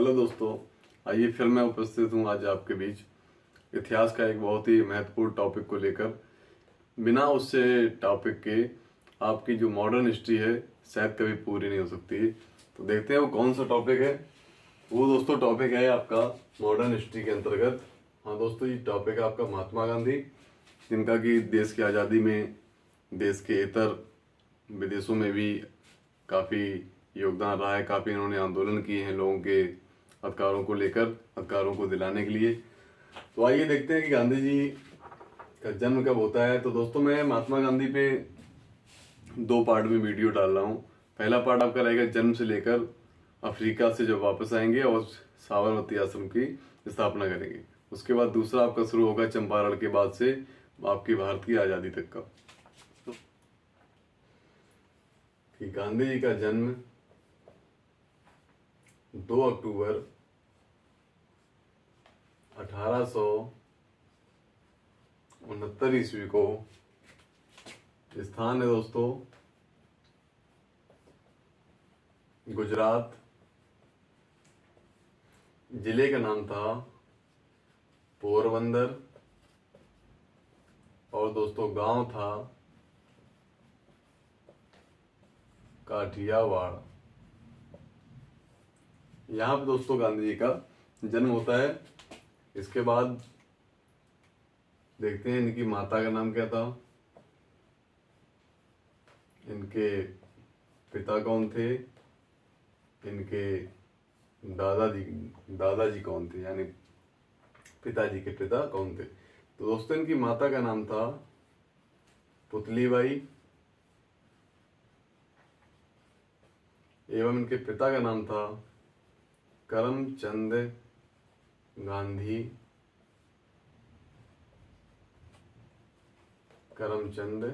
Hello दोस्तों, आइए फिर मैं उपस्थित हूँ आज आपके बीच इतिहास का एक बहुत ही महत्वपूर्ण टॉपिक को लेकर। बिना उससे टॉपिक के आपकी जो मॉडर्न हिस्ट्री है शायद कभी पूरी नहीं हो सकती। तो देखते हैं वो कौन सा टॉपिक है। वो दोस्तों टॉपिक है आपका मॉडर्न हिस्ट्री के अंतर्गत। हाँ दोस्तों, ये टॉपिक है आपका महात्मा गांधी, जिनका कि देश की आज़ादी में देश के इतर विदेशों में भी काफ़ी योगदान रहा है। काफ़ी इन्होंने आंदोलन किए हैं लोगों के अधिकारों को लेकर, अधिकारों को दिलाने के लिए। तो आइए देखते हैं कि गांधी जी का जन्म कब होता है। तो दोस्तों मैं महात्मा गांधी पे 2 पार्ट में वीडियो डाल रहा हूँ। पहला पार्ट आपका रहेगा जन्म से लेकर अफ्रीका से जब वापस आएंगे और साबरमती आश्रम की स्थापना करेंगे। उसके बाद दूसरा आपका शुरू होगा चंपारण के बाद से आपकी भारत की आज़ादी तक का। कि गांधी जी का जन्म 2 अक्टूबर 1869 ईस्वी को, स्थान है दोस्तों गुजरात, जिले का नाम था पोरबंदर और दोस्तों गांव था काठियावाड़। यहाँ पे दोस्तों गांधी जी का जन्म होता है। इसके बाद देखते हैं इनकी माता का नाम क्या था, इनके पिता कौन थे, इनके दादाजी कौन थे, यानी पिताजी के पिता कौन थे। तो दोस्तों इनकी माता का नाम था पुतलीबाई एवं इनके पिता का नाम था करमचंद गांधी। करमचंद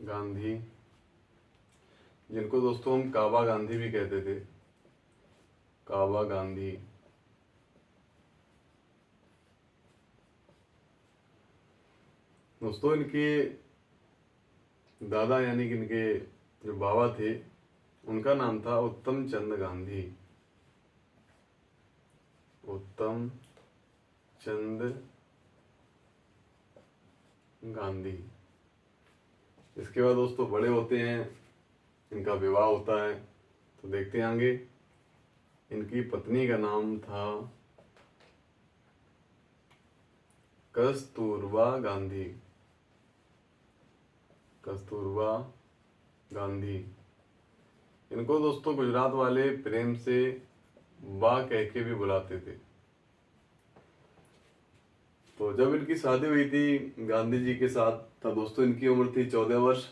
गांधी, जिनको दोस्तों हम काबा गांधी भी कहते थे। काबा गांधी। दोस्तों इनके दादा यानी कि इनके जो बाबा थे उनका नाम था उत्तम चंद गांधी। उत्तम चंद गांधी। इसके बाद दोस्तों बड़े होते हैं, इनका विवाह होता है। तो देखते हैं आगे। इनकी पत्नी का नाम था कस्तूरबा गांधी। कस्तूरबा गांधी। इनको दोस्तों गुजरात वाले प्रेम से बा कह के भी बुलाते थे। तो जब इनकी शादी हुई थी गांधी जी के साथ, तब दोस्तों इनकी उम्र थी 14 वर्ष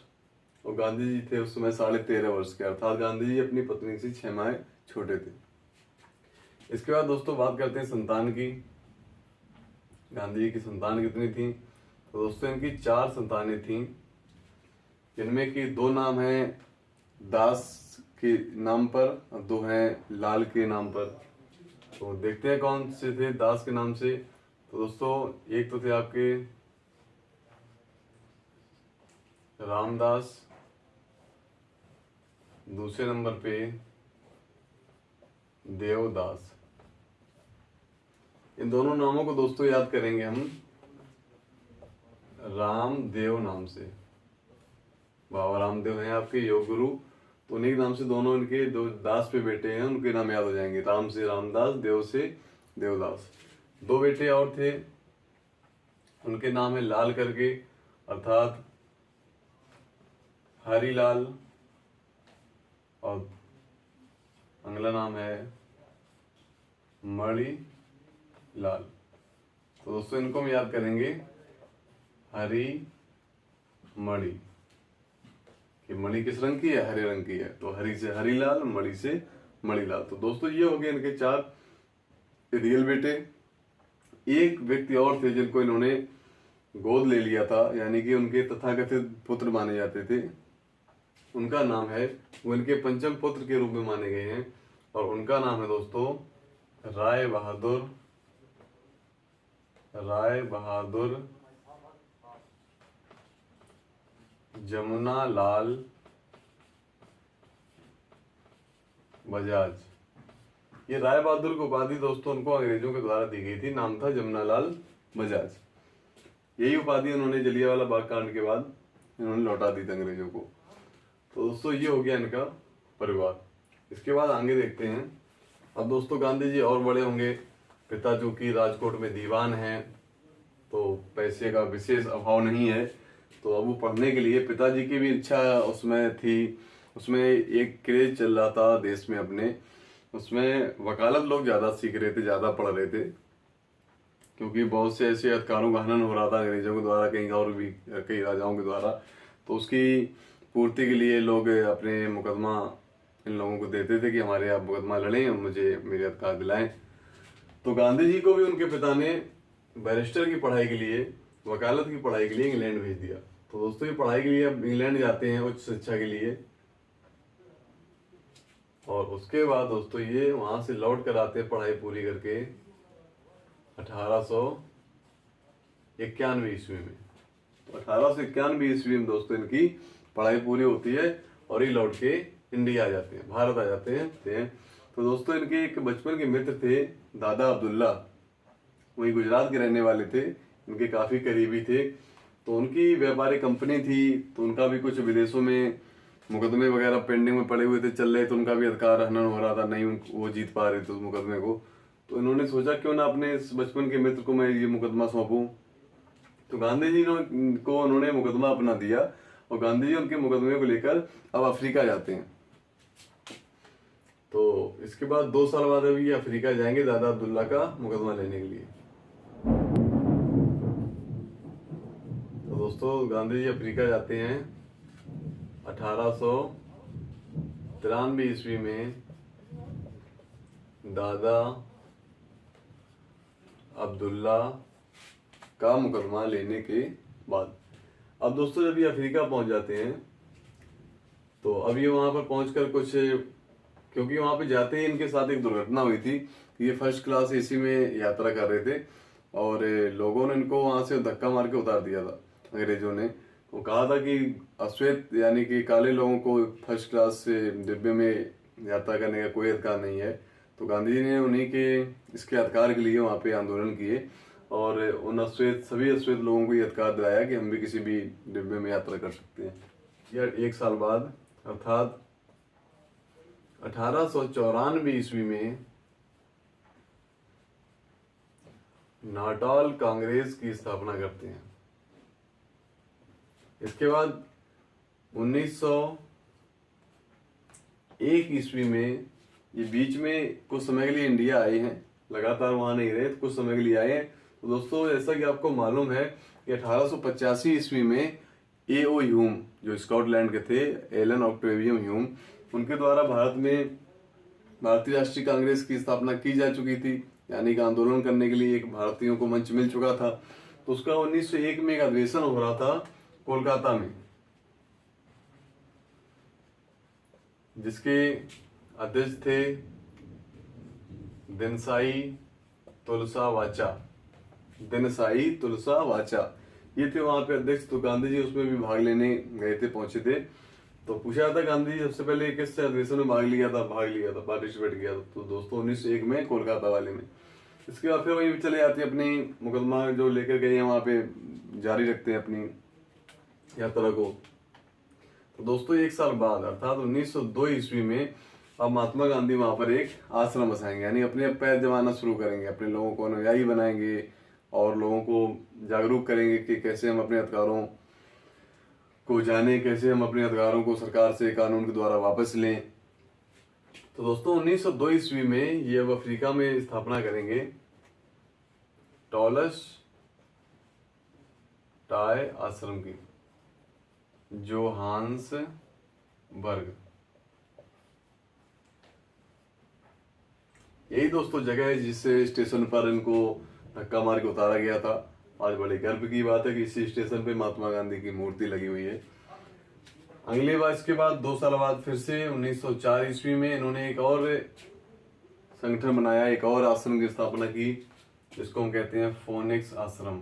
और गांधी जी थे उस समय 13.5 वर्ष के। अर्थात गांधी जी अपनी पत्नी से 6 माह छोटे थे। इसके बाद दोस्तों बात करते हैं संतान की। गांधी जी की संतान कितनी थी? तो दोस्तों इनकी 4 संतानें थीं, जिनमें की 2 नाम हैं दास के नाम पर और 2 हैं लाल के नाम पर। तो देखते हैं कौन से थे दास के नाम से। तो दोस्तों एक तो थे आपके रामदास, दूसरे नंबर पे देवदास। इन दोनों नामों को दोस्तों याद करेंगे हम रामदेव नाम से। बाबा रामदेव हैं आपके योग गुरु, तो उन्हीं के नाम से दोनों इनके 2 दास पे बेटे हैं, उनके नाम याद हो जाएंगे। राम से रामदास, देव से देवदास। 2 बेटे और थे, उनके नाम है लाल करके, अर्थात हरिलाल, और अगला नाम है मणि लाल। तो दोस्तों इनको हम याद करेंगे हरी मणि। कि मणि किस रंग की है? हरे रंग की है। तो हरी से हरीलाल, मणि से मणिलाल। तो दोस्तों ये हो गए इनके 4 रियल बेटे। एक व्यक्ति और थे जिनको इन्होंने गोद ले लिया था, यानी कि उनके तथाकथित पुत्र माने जाते थे। उनका नाम है, वो इनके पंचम पुत्र के रूप में माने गए हैं, और उनका नाम है दोस्तों राय बहादुर। राय बहादुर जमुना लाल बजाज। ये राय बहादुर की उपाधि दोस्तों उनको अंग्रेजों के द्वारा दी गई थी। नाम था जमनालाल बजाज। यही उपाधि उन्होंने जलियांवाला बाग कांड के बाद इन्होंने लौटा दी थी अंग्रेजों को। तो दोस्तों ये हो गया इनका परिवार। इसके बाद आगे देखते हैं। अब दोस्तों गांधी जी और बड़े होंगे। पिता जो कि राजकोट में दीवान हैं, तो पैसे का विशेष अभाव नहीं है, तो अब वो पढ़ने के लिए, पिताजी की भी इच्छा उसमें थी। उसमें एक क्रेज चल रहा था देश में अपने, उसमें वकालत लोग ज्यादा सीख रहे थे, ज्यादा पढ़ रहे थे, क्योंकि बहुत से ऐसे अधिकारों का हनन हो रहा था अंग्रेजों के द्वारा, कहीं और भी कई राजाओं के द्वारा। तो उसकी पूर्ति के लिए लोग अपने मुकदमा इन लोगों को देते थे कि हमारे आप मुकदमा लड़ें और मुझे मेरे अधिकार दिलाएं। तो गांधी जी को भी उनके पिता ने बैरिस्टर की पढ़ाई के लिए, वकालत की पढ़ाई के लिए इंग्लैंड भेज दिया। तो दोस्तों ये पढ़ाई के लिए अब इंग्लैंड जाते हैं उच्च शिक्षा के लिए, और उसके बाद दोस्तों ये वहां से लौट कर आते हैं पढ़ाई पूरी करके 1891 ईस्वी में। तो 1891 ईस्वी में दोस्तों इनकी पढ़ाई पूरी होती है और ये लौट के इंडिया आ जाते हैं, भारत आ जाते हैं। तो दोस्तों इनके एक बचपन के मित्र थे दादा अब्दुल्ला, वही गुजरात के रहने वाले थे, इनके काफी करीबी थे। तो उनकी व्यापारिक कंपनी थी, तो उनका भी कुछ विदेशों में मुकदमे वगैरह पेंडिंग में पड़े हुए थे, चल रहे, तो उनका भी अधिकार हनन हो रहा था, नहीं वो जीत पा रहे थे उस मुकदमे को। तो इन्होंने सोचा क्यों ना अपने इस बचपन के मित्र को मैं ये मुकदमा सौंपूं। तो गांधी जी को उन्होंने मुकदमा अपना दिया, और गांधी जी उनके मुकदमे को लेकर अब अफ्रीका जाते हैं। तो इसके बाद 2 साल बाद अभी अफ्रीका जाएंगे दादा अब्दुल्ला का मुकदमा लेने के लिए। तो दोस्तों गांधी जी अफ्रीका जाते हैं 1893 ईस्वी में दादा अब्दुल्ला का मुकदमा लेने के बाद। अब दोस्तों जब ये अफ्रीका पहुंच जाते हैं, तो अब ये वहां पर पहुंचकर कुछ, क्योंकि वहां पे जाते ही इनके साथ एक दुर्घटना हुई थी। ये फर्स्ट क्लास एसी में यात्रा कर रहे थे, और लोगों ने इनको वहां से धक्का मार के उतार दिया था अंग्रेजों ने। वो कहा था कि अश्वेत यानी कि काले लोगों को फर्स्ट क्लास से डिब्बे में यात्रा करने का कोई अधिकार नहीं है। तो गांधी जी ने उन्हीं के इसके अधिकार के लिए वहां पे आंदोलन किए, और उन सभी अश्वेत लोगों को ये अधिकार दिलाया कि हम भी किसी भी डिब्बे में यात्रा कर सकते हैं। यार 1 साल बाद अर्थात 1894 ईस्वी में नाटाल कांग्रेस की स्थापना करते हैं। इसके बाद 1901 ईस्वी में, ये बीच में कुछ समय के लिए इंडिया आए हैं, लगातार वहां नहीं रहे, तो कुछ समय के लिए आए हैं। तो दोस्तों जैसा कि आपको मालूम है कि 1885 ईस्वी में A.O. ह्यूम, जो स्कॉटलैंड के थे, एलन ऑक्टेवियम ह्यूम, उनके द्वारा भारत में भारतीय राष्ट्रीय कांग्रेस की स्थापना की जा चुकी थी, यानी कि आंदोलन करने के लिए एक भारतीयों को मंच मिल चुका था। तो उसका 1901 में एक अधिवेशन हो रहा था कोलकाता में, जिसके अध्यक्ष थे दिनसाई तुलसा वाचा, ये थे वहां पे अध्यक्ष। तो गांधी जी उसमें भी भाग लेने गए थे, पहुंचे थे। तो पूछा था गांधी जी सबसे पहले किस अधिवेशन में भाग लिया था, पार्टिसिपेट किया था। तो दोस्तों 1901 में कोलकाता वाले में। इसके बाद फिर वहीं चले जाते हैं, अपनी मुकदमा जो लेकर गए हैं वहां पे जारी रखते हैं अपनी यात्रा को। तो दोस्तों 1 साल बाद अर्थात 1902 ईस्वी में अब महात्मा गांधी वहां पर एक आश्रम बसाएंगे, यानी अपने पैर जमाना शुरू करेंगे, अपने लोगों को अनुयायी बनाएंगे और लोगों को जागरूक करेंगे कि कैसे हम अपने अधिकारों को जाने, कैसे हम अपने अधिकारों को सरकार से कानून के द्वारा वापस लें। तो दोस्तों 1902 ईस्वी में ये अब अफ्रीका में स्थापना करेंगे टॉलस टाय आश्रम की, जोहान्सबर्ग। यही दोस्तों जगह है जिस स्टेशन पर इनको धक्का मार के उतारा गया था। आज बड़े गर्व की बात है कि इसी स्टेशन पे महात्मा गांधी की मूर्ति लगी हुई है। अगले बार इसके बाद 2 साल बाद फिर से 1904 ईस्वी में इन्होंने एक और संगठन बनाया, एक और आश्रम की स्थापना की, जिसको हम कहते हैं फोनिक्स आश्रम।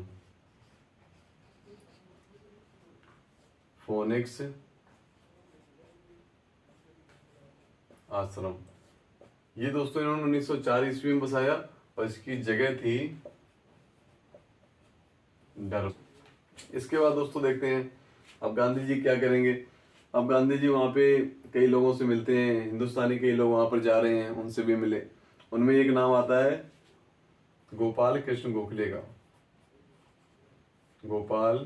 ये दोस्तों इन्होंने 1904 ईस्वी में बसाया और इसकी जगह थी डर। इसके बाद दोस्तों देखते हैं अब गांधी जी क्या करेंगे। अब गांधी जी वहाँ पे कई लोगों से मिलते हैं, हिंदुस्तानी कई लोग वहाँ पर जा रहे हैं, उनसे भी मिले। उनमें एक नाम आता है गोपाल कृष्ण गोखले का। गोपाल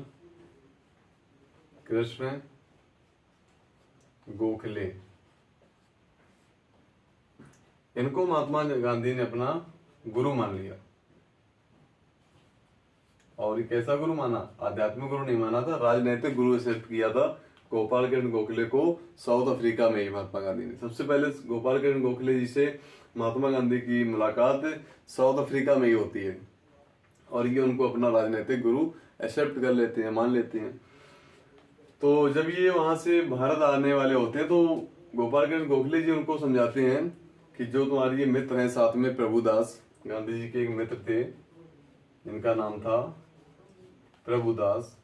कृष्ण गोखले, इनको महात्मा गांधी ने अपना गुरु मान लिया। और ये कैसा गुरु माना? आध्यात्मिक गुरु नहीं माना था, राजनैतिक गुरु एक्सेप्ट किया था गोपाल कृष्ण गोखले को साउथ अफ्रीका में ही महात्मा गांधी ने। सबसे पहले गोपाल कृष्ण गोखले जी से महात्मा गांधी की मुलाकात साउथ अफ्रीका में ही होती है और ये उनको अपना राजनीतिक गुरु एक्सेप्ट कर लेते हैं, मान लेते हैं। तो जब ये वहां से भारत आने वाले होते हैं तो गोपाल कृष्ण गोखले जी उनको समझाते हैं कि जो तुम्हारे ये मित्र हैं साथ में, प्रभुदास, गांधी जी के एक मित्र थे जिनका नाम था प्रभुदास,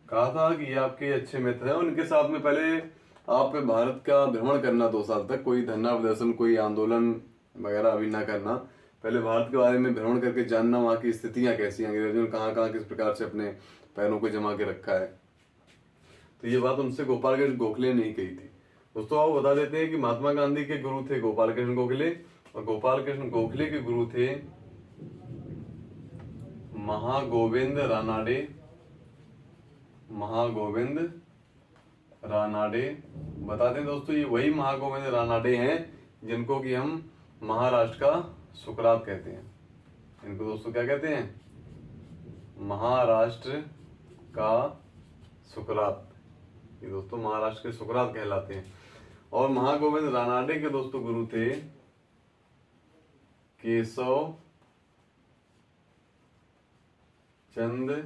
कहा था कि ये आपके अच्छे मित्र हैं, उनके साथ में पहले आप भारत का भ्रमण करना 2 साल तक, कोई धरना प्रदर्शन कोई आंदोलन वगैरह अभी ना करना, पहले भारत के बारे में भ्रमण करके जानना वहाँ की स्थितियाँ कैसी हैं, अंग्रेजों ने कहाँ कहाँ किस प्रकार से अपने पैरों को जमा के रखा है। तो ये बात उनसे गोपाल कृष्ण गोखले ने नहीं कही थी। दोस्तों आपको बता देते हैं कि महात्मा गांधी के गुरु थे गोपाल कृष्ण गोखले और गोपाल कृष्ण गोखले के गुरु थे महागोविंद रानाडे। महागोविंद रानाडे, बता दें दोस्तों ये वही महागोविंद रानाडे हैं जिनको कि हम महाराष्ट्र का सुकरात कहते हैं। इनको दोस्तों क्या कहते हैं? महाराष्ट्र का सुकरात। ये दोस्तों महाराष्ट्र के सुकरात कहलाते हैं। और महागोविंद रानाडे के दोस्तों गुरु थे केशव चंद्र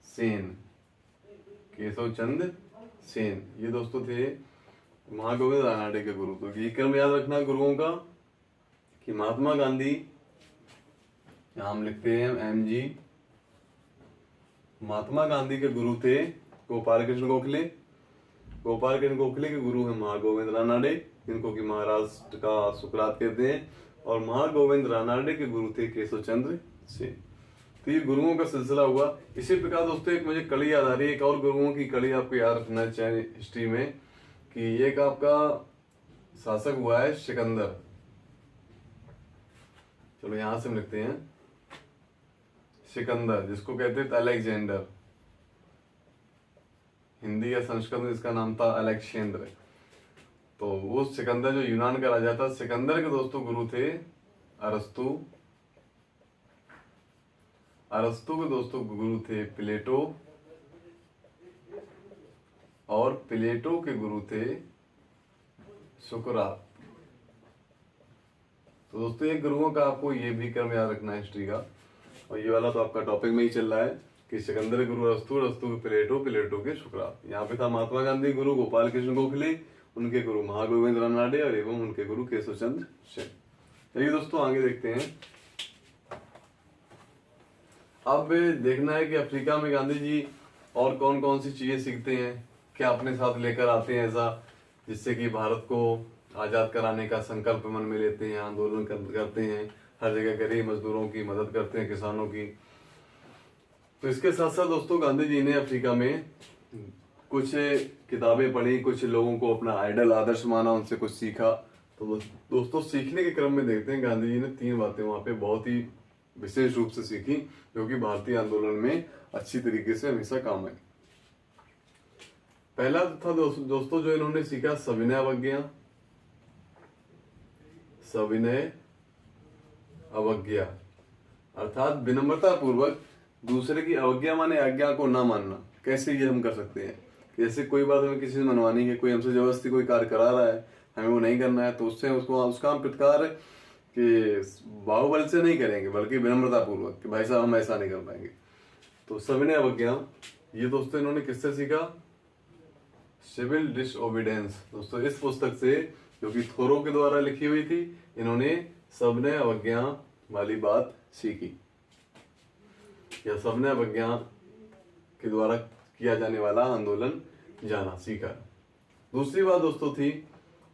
सेन। केशव चंद्र सेन ये दोस्तों थे महागोविंद रानाडे के गुरु। तो ये क्रम याद रखना गुरुओं का कि महात्मा गांधी, यहां हम लिखते हैं MG, महात्मा गांधी के गुरु थे गोपाल कृष्ण गोखले। गोपाल कृष्ण गोखले के गुरु हैं महागोविंद रानाडे, जिनको कि महाराष्ट्र का सुकरात कहते हैं। और महागोविंद रानाडे के गुरु थे केशव चंद्र सेन। तो ये गुरुओं का सिलसिला हुआ। इसी प्रकार दोस्तों एक मुझे कड़ी याद आ रही है, एक और गुरुओं की कड़ी आपको याद रखना चाहिए हिस्ट्री में, कि एक आपका शासक हुआ है सिकंदर। चलो यहां से हम लिखते हैं सिकंदर, जिसको कहते थे अलेक्जेंडर, हिंदी या संस्कृत में इसका नाम था अलेक्जेंद्र। तो वो सिकंदर जो यूनान का राजा था, सिकंदर के दोस्तों गुरु थे अरस्तु। अरस्तु के दोस्तों गुरु थे प्लेटो और प्लेटो के गुरु थे सुकरात। तो दोस्तों ये गुरुओं का आपको ये भी क्रम याद रखना है हिस्ट्री का। और ये वाला तो आपका टॉपिक में ही चल रहा है कि सिकंदर के गुरु अरस्तु, अरस्तु के प्लेटो, प्लेटो के सुकरात। यहाँ पे था महात्मा गांधी गुरु गोपाल कृष्ण गोखले, उनके गुरु महागोविंद रानाडे और एवं उनके गुरु केशव चंद्र सेन। चलिए दोस्तों आगे देखते हैं। अब देखना है कि अफ्रीका में गांधी जी और कौन कौन सी चीजें सीखते हैं, क्या अपने साथ लेकर आते हैं ऐसा जिससे कि भारत को आजाद कराने का संकल्प मन में लेते हैं, आंदोलन करते हैं, हर जगह गरीब मजदूरों की मदद करते हैं, किसानों की। तो इसके साथ साथ दोस्तों गांधी जी ने अफ्रीका में कुछ किताबें पढ़ी, कुछ लोगों को अपना आइडल आदर्श माना, उनसे कुछ सीखा। तो दोस्तों सीखने के क्रम में देखते हैं गांधी जी ने 3 बातें वहां पे बहुत ही विशेष रूप से सीखी, जो कि भारतीय आंदोलन में अच्छी तरीके से हमेशा काम आई। पहला था दोस्तों जो इन्होंने सीखा सविनय अवज्ञा। सविनय अवज्ञा अर्थात विनम्रता पूर्वक दूसरे की अवज्ञा माने आज्ञा को ना मानना। कैसे ये हम कर सकते हैं? जैसे कोई बात हमें किसी से मनवानी है, कोई हमसे जबरदस्ती कोई कार्य करा रहा है, हमें वो नहीं करना है, तो उससे उसका हम प्रतिकार कि बाहुबल से नहीं करेंगे बल्कि विनम्रता पूर्वक कि भाई साहब हम ऐसा नहीं कर पाएंगे। तो सविनय अवज्ञा ये दोस्तों इन्होंने किससे सीखा? Civil disobedience. दोस्तों इस पुस्तक से जो कि थोरो के द्वारा लिखी हुई थी, इन्होंने सविनय अवज्ञा वाली बात सीखी या सविनय अवज्ञा के द्वारा किया जाने वाला आंदोलन जाना सीखा। दूसरी बात दोस्तों थी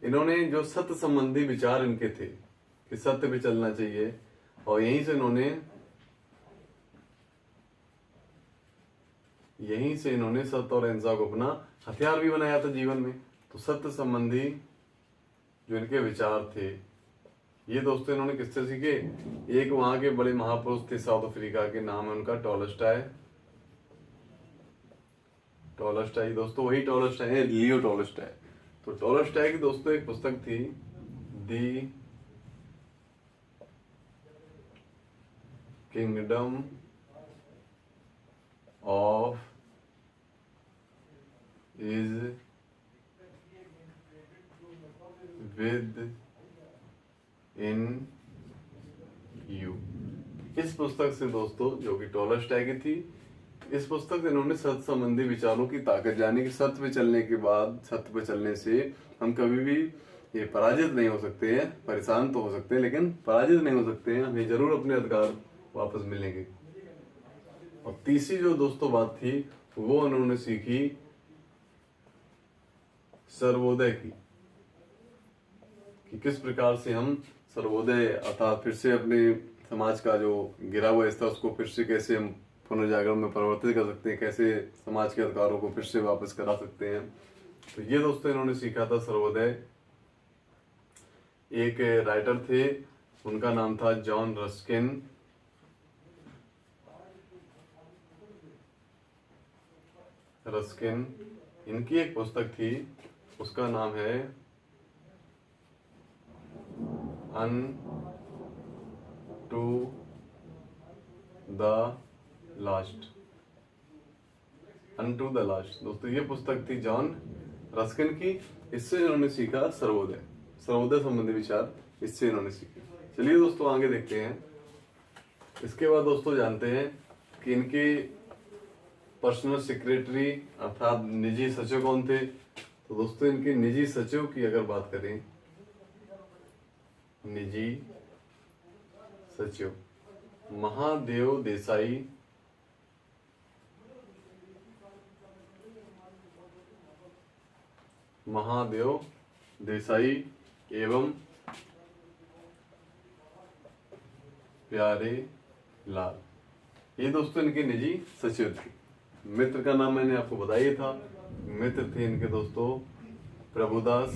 इन्होंने जो सत्य संबंधी विचार इनके थे कि सत्य पे चलना चाहिए, और यहीं से इन्होंने सत्य और अहिंसा को अपना हथियार भी बनाया था जीवन में। तो सत्य संबंधी जो इनके विचार थे, ये दोस्तों इन्होंने किससे सीखे? एक वहां के बड़े महापुरुष थे साउथ अफ्रीका के, नाम है उनका टॉलस्टॉय। टॉलस्टॉय दोस्तों वही टॉलस्टॉय है, लियो टॉलस्टॉय। तो टॉलस्टॉय की दोस्तों एक पुस्तक थी, the kingdom of is within you. इस पुस्तक से दोस्तों, जो कि टॉलस्टॉय की थी, इस पुस्तक से इन्होंने सत्य संबंधी विचारों की ताकत जानी कि सत्य पे चलने के बाद, सत्य पे चलने से हम कभी भी ये पराजित नहीं हो सकते हैं। परेशान तो हो सकते हैं लेकिन पराजित नहीं हो सकते हैं, हमें जरूर अपने अधिकार वापस मिलेंगे। और तीसरी जो दोस्तों बात थी, वो उन्होंने सीखी सर्वोदय की, कि किस प्रकार से हम सर्वोदय अर्थात फिर से अपने समाज का जो गिरा हुआ हिस्सा उसको फिर से कैसे हम पुनर्जागरण में परिवर्तित कर सकते हैं, कैसे समाज के अधिकारों को फिर से वापस करा सकते हैं। तो ये दोस्तों इन्होंने सीखा था सर्वोदय। एक राइटर थे, उनका नाम था जॉन रस्किन। इनकी एक पुस्तक थी, उसका नाम है अनटू द लास्ट। दोस्तों ये पुस्तक थी जॉन रस्किन की। इससे इन्होंने सीखा सर्वोदय संबंधी विचार, इससे इन्होंने सीखे। चलिए दोस्तों आगे देखते हैं। इसके बाद दोस्तों जानते हैं कि इनके पर्सनल सेक्रेटरी अर्थात निजी सचिव कौन थे। तो दोस्तों इनके निजी सचिव की अगर बात करें, निजी सचिव महादेव देसाई एवं प्यारे लाल, ये दोस्तों इनके निजी सचिव थे। मित्र का नाम मैंने आपको बताया था, मित्र थे इनके दोस्तों प्रभुदास,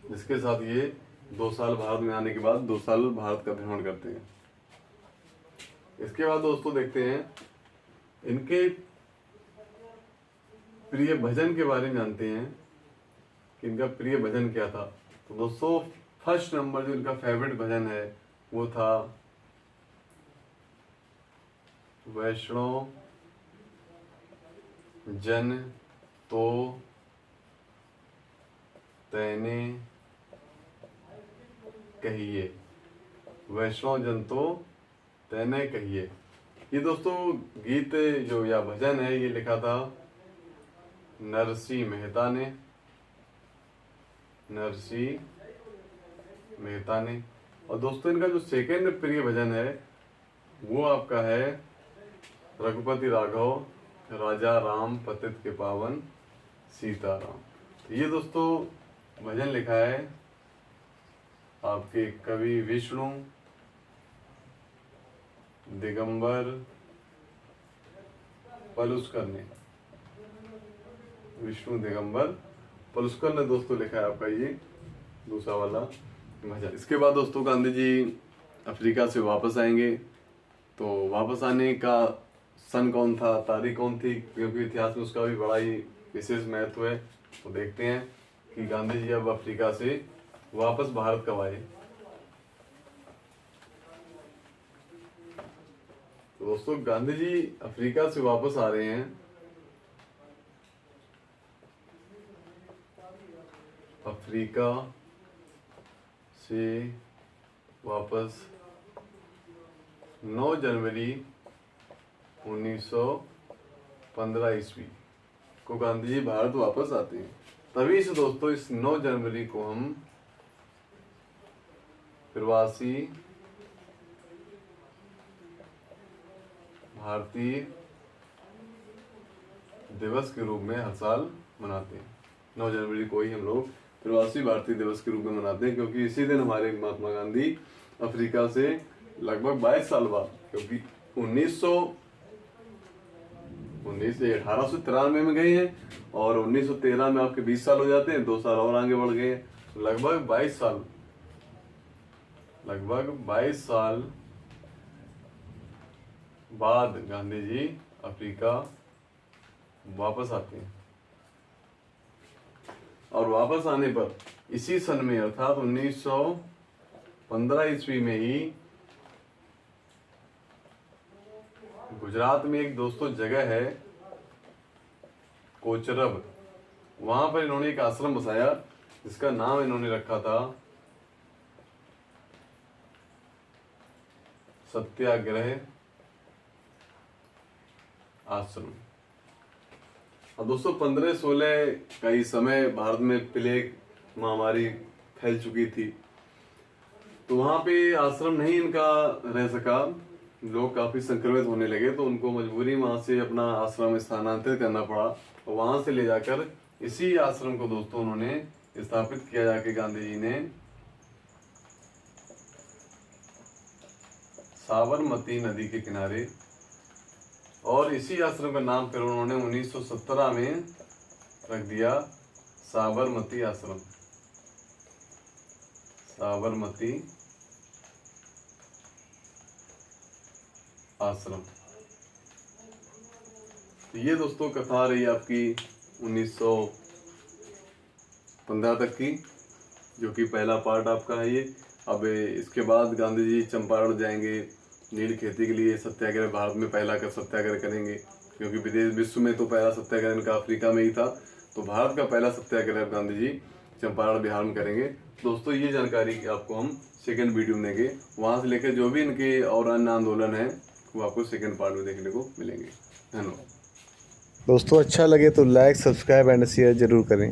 जिसके साथ ये 2 साल भारत में आने के बाद 2 साल भारत का भ्रमण करते हैं। इसके बाद दोस्तों देखते हैं इनके प्रिय भजन के बारे में जानते हैं कि इनका प्रिय भजन क्या था। तो दोस्तों फर्स्ट नंबर जो इनका फेवरेट भजन है वो था वैष्णव जन तो तैने कहिए, वैष्णव जन तो तैने कहिए। ये दोस्तों गीत जो या भजन है ये लिखा था नरसिंह मेहता ने। और दोस्तों इनका जो सेकंड प्रिय भजन है वो आपका है रघुपति राघव राजा राम पतित के पावन सीताराम। ये दोस्तों भजन लिखा है आपके कवि विष्णु दिगंबर पलुस्कर ने। दोस्तों लिखा है आपका ये दूसरा वाला भजन। इसके बाद दोस्तों गांधी जी अफ्रीका से वापस आएंगे। तो वापस आने का सन कौन था, तारीख कौन थी, क्योंकि इतिहास में उसका भी बड़ा ही विशेष महत्व है। तो देखते हैं कि गांधी जी अब अफ्रीका से वापस भारत कब आए। तो दोस्तों गांधी जी अफ्रीका से वापस आ रहे हैं अफ्रीका से वापस 9 जनवरी 1915 ईस्वी को गांधी जी भारत वापस आते हैं। तभी से दोस्तों इस 9 जनवरी को हम प्रवासी भारतीय दिवस के रूप में हर साल मनाते हैं। 9 जनवरी को ही हम लोग प्रवासी भारतीय दिवस के रूप में मनाते हैं, क्योंकि इसी दिन हमारे महात्मा गांधी अफ्रीका से लगभग 22 साल बाद, क्योंकि 1893 में गए हैं और 1913 में आपके 20 साल हो जाते हैं, 2 साल और आगे बढ़ गए हैं, लगभग 22 साल बाद गांधी जी अफ्रीका वापस आते हैं। और वापस आने पर इसी सन में अर्थात 1915 ईस्वी में ही गुजरात में एक दोस्तों जगह है कोचरब, वहां पर इन्होंने एक आश्रम बसाया जिसका नाम इन्होंने रखा था सत्याग्रह आश्रम। अब दोस्तों 1516 का ही समय भारत में प्लेग महामारी फैल चुकी थी, तो वहां पे आश्रम नहीं इनका रह सका, लोग काफी संक्रमित होने लगे, तो उनको मजबूरी वहां से अपना आश्रम स्थानांतरित करना पड़ा। और वहां से ले जाकर इसी आश्रम को दोस्तों उन्होंने स्थापित किया जाके गांधी जी ने साबरमती नदी के किनारे, और इसी आश्रम का नाम फिर उन्होंने 1917 में रख दिया साबरमती आश्रम। साबरमती आश्रम। तो ये दोस्तों कथा रही आपकी 1915 तक की, जो कि पहला पार्ट आपका है ये। अब इसके बाद गांधी जी चंपारण जाएंगे नील खेती के लिए, सत्याग्रह भारत में पहला का सत्याग्रह करेंगे, क्योंकि विदेश विश्व में तो पहला सत्याग्रह इनका अफ्रीका में ही था, तो भारत का पहला सत्याग्रह गांधी जी चंपारण बिहार में करेंगे। दोस्तों ये जानकारी आपको हम सेकंड वीडियो में देंगे, वहां से लेकर जो भी इनके और अन्य आंदोलन है वो आपको सेकंड पार्ट में देखने को मिलेंगे। धन्यवाद दोस्तों। अच्छा लगे तो लाइक, सब्सक्राइब एंड शेयर जरूर करें।